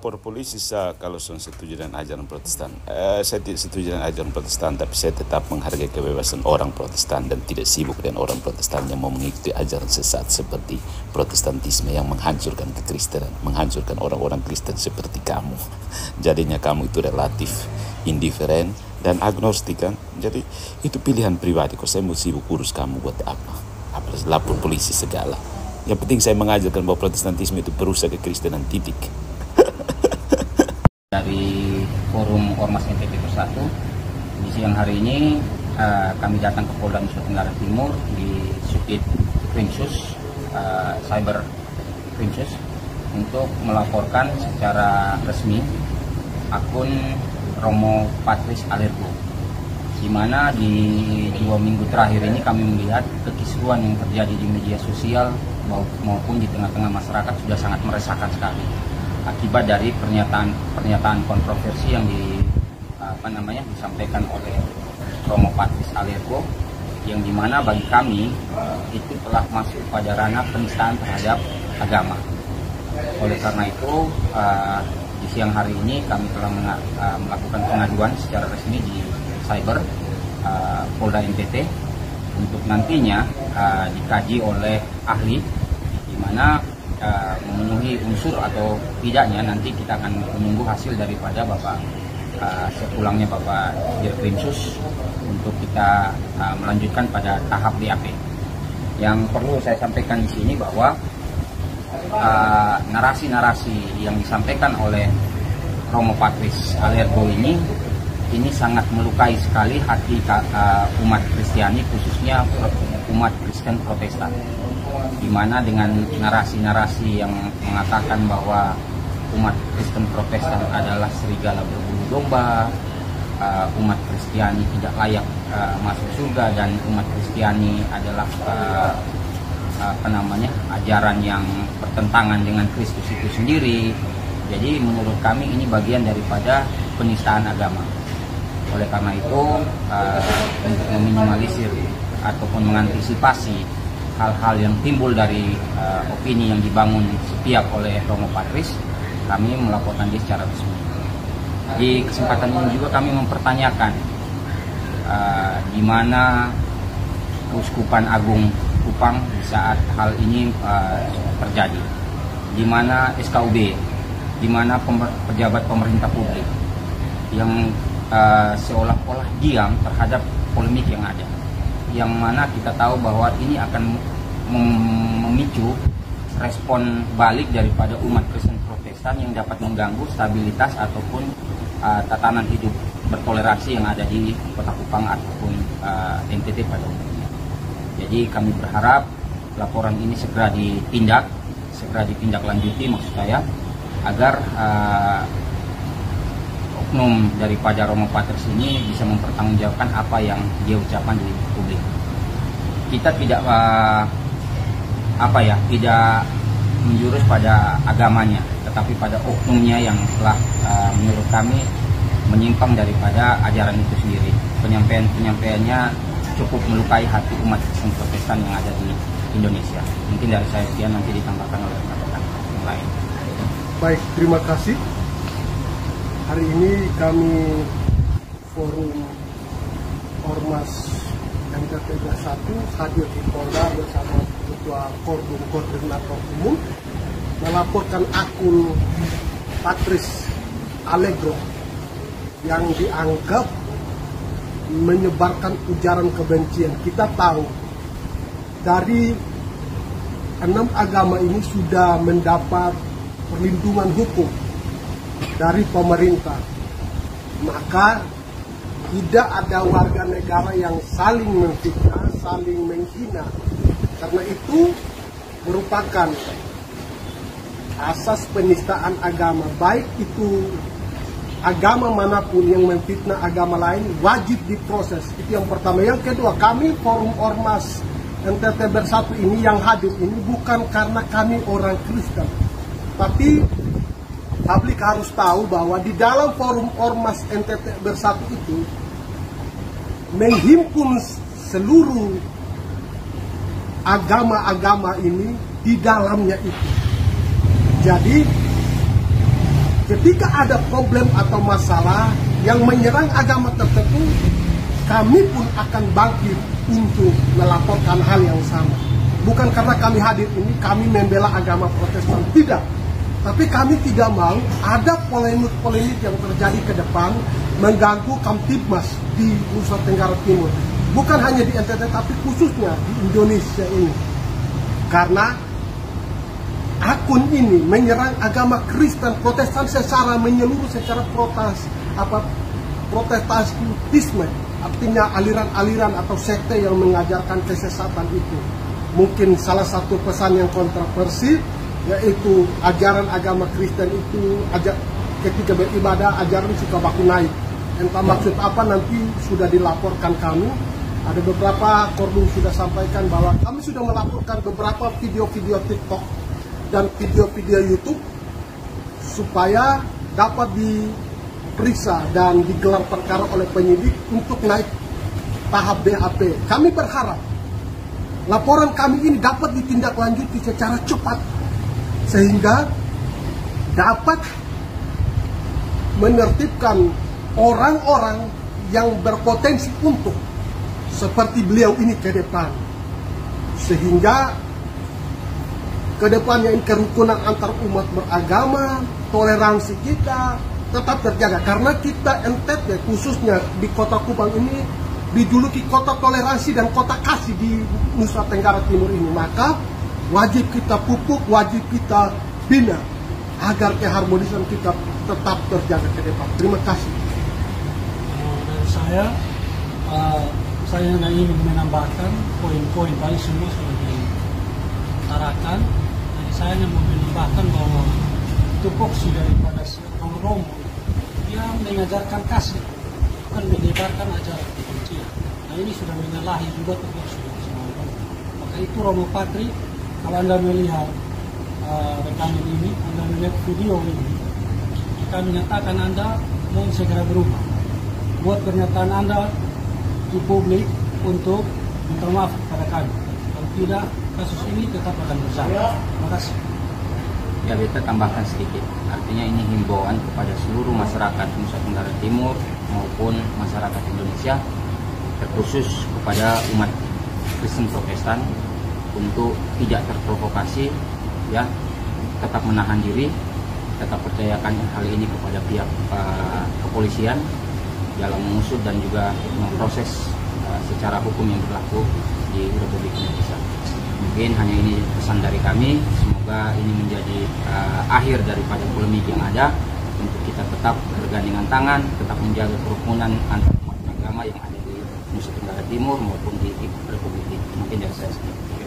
lapor polisi kalau saya setuju dengan ajaran Protestan. Saya tidak setuju dengan ajaran Protestan, tapi saya tetap menghargai kebebasan orang Protestan dan tidak sibuk dengan orang Protestan yang mau mengikuti ajaran sesat seperti Protestantisme yang menghancurkan kekristenan, menghancurkan orang-orang Kristen seperti kamu. Jadinya kamu itu relatif indiferen dan agnostik kan. Jadi itu pilihan pribadi. Kok saya mau sibuk urus kamu buat apa? Apalagi lapor polisi segala. Yang penting saya mengajarkan bahwa Protestantisme itu perusak kekristenan, titik. Dari Forum Ormas NTT Bersatu, di siang hari ini kami datang ke Polda Nusa Tenggara Timur di Subdit Krimsus, Cyber Krimsus, untuk melaporkan secara resmi akun Romo Patris Alergo, di mana di 2 minggu terakhir ini kami melihat kekisruan yang terjadi di media sosial maupun di tengah-tengah masyarakat sudah sangat meresahkan sekali akibat dari pernyataan kontroversi yang disampaikan oleh Romo Patris Alergo, yang dimana bagi kami itu telah masuk pada ranah penistaan terhadap agama. Oleh karena itu di siang hari ini kami telah melakukan pengaduan secara resmi di Cyber Polda NTT untuk nantinya dikaji oleh ahli, di mana memenuhi unsur atau tidaknya nanti kita akan menunggu hasil daripada Bapak sepulangnya Bapak Dirkrimsus untuk kita melanjutkan pada tahap BAP. Yang perlu saya sampaikan di sini bahwa narasi-narasi yang disampaikan oleh Romo Patris Alergo ini sangat melukai sekali hati umat Kristiani, khususnya umat Kristen Protestan, di mana dengan narasi-narasi yang mengatakan bahwa umat Kristen Protestan adalah serigala berbulu domba, umat Kristiani tidak layak masuk surga, dan umat Kristiani adalah ajaran yang bertentangan dengan Kristus itu sendiri. Jadi menurut kami ini bagian daripada penistaan agama. Oleh karena itu untuk meminimalisir ataupun mengantisipasi hal-hal yang timbul dari opini yang dibangun sepihak oleh Romo Patris, kami melaporkan dia secara resmi. Di kesempatan ini juga kami mempertanyakan di mana Keuskupan Agung Kupang di saat hal ini terjadi, di mana SKUB, di mana pejabat pemerintah publik yang seolah-olah diam terhadap polemik yang ada, yang mana kita tahu bahwa ini akan memicu respon balik daripada umat Kristen Protestan yang dapat mengganggu stabilitas ataupun tatanan hidup bertoleransi yang ada di Kota Kupang ataupun NTT pada umumnya. Jadi kami berharap laporan ini segera ditindaklanjuti maksud saya, agar oknum daripada Romo Patris ini bisa mempertanggungjawabkan apa yang dia ucapkan di publik. Kita tidak tidak menjurus pada agamanya, tetapi pada oknumnya yang telah menurut kami menyimpang daripada ajaran itu sendiri. Penyampaiannya cukup melukai hati umat Kristen Protestan yang ada di Indonesia. Mungkin dari saya sekian, nanti ditambahkan oleh rekan-rekan yang lain. Baik, terima kasih. Hari ini kami Forum Ormas NTT Bersatu hadir di Polda bersama Ketua Koordinator Umum melaporkan akun Patris Alergo yang dianggap menyebarkan ujaran kebencian. Kita tahu dari 6 agama ini sudah mendapat perlindungan hukum dari pemerintah, maka tidak ada warga negara yang saling memfitnah, saling menghina. Karena itu merupakan asas penistaan agama, baik itu agama manapun yang memfitnah agama lain wajib diproses. Itu yang pertama. Yang kedua, kami Forum Ormas NTT Bersatu ini yang hadir ini bukan karena kami orang Kristen, tapi publik harus tahu bahwa di dalam Forum Ormas NTT Bersatu itu menghimpun seluruh agama-agama ini di dalamnya itu. Jadi ketika ada problem atau masalah yang menyerang agama tertentu, kami pun akan bangkit untuk melaporkan hal yang sama. Bukan karena kami hadir ini, kami membela agama Protestan, tidak. Tapi kami tidak mau ada polemik-polemik yang terjadi ke depan mengganggu Kamtibmas di Nusa Tenggara Timur. Bukan hanya di NTT, tapi khususnya di Indonesia ini. Karena akun ini menyerang agama Kristen Protestan secara menyeluruh, secara protestantisme, artinya aliran-aliran atau sekte yang mengajarkan kesesatan itu. Mungkin salah satu pesan yang kontroversi, yaitu ajaran agama Kristen itu ketika beribadah ajaran suka baku naik. Entah maksud apa, nanti sudah dilaporkan kami. Ada beberapa korban sudah sampaikan bahwa kami sudah melaporkan beberapa video-video TikTok dan video-video YouTube supaya dapat diperiksa dan digelar perkara oleh penyidik untuk naik tahap BAP. Kami berharap laporan kami ini dapat ditindaklanjuti secara cepat sehingga dapat menertibkan orang-orang yang berpotensi untuk seperti beliau ini ke depan, sehingga ke depannya ini kerukunan antar umat beragama, toleransi kita tetap terjaga. Karena kita NTT khususnya di Kota Kupang ini dijuluki kota toleransi dan kota kasih di Nusa Tenggara Timur ini, maka wajib kita pupuk, wajib kita bina agar keharmonisan kita tetap terjaga ke depan. Terima kasih. Dari saya hanya ingin menambahkan poin-poin tadi semua sudah diutarakan. Jadi saya hanya mau menambahkan bahwa tupoksi daripada Romo dia mengajarkan kasih, bukan menyebarkan ajaran kebencian. Nah ini sudah menyalahi juga tupoksi dari Romo. Maka itu Romo Patri, kalau Anda melihat rekaman ini, Anda melihat video ini, kita menyatakan Anda mau segera berubah. Buat pernyataan Anda di publik untuk minta maaf kepada kami. Kalau tidak, kasus ini tetap akan berjalan. Terima kasih. Ya, kita tambahkan sedikit. Artinya ini himbauan kepada seluruh masyarakat Nusa Tenggara Timur maupun masyarakat Indonesia, terkhusus kepada umat Kristen Protestan untuk tidak terprovokasi, ya, tetap menahan diri, tetap percayakan hal ini kepada pihak kepolisian dalam mengusut dan juga memproses secara hukum yang berlaku di Republik Indonesia. Mungkin hanya ini pesan dari kami. Semoga ini menjadi akhir daripada polemik yang ada, untuk kita tetap bergandengan tangan, tetap menjaga kerukunan antar umat agama yang ada di Nusa Tenggara Timur maupun di Republik ini. Mungkin dari saya sendiri.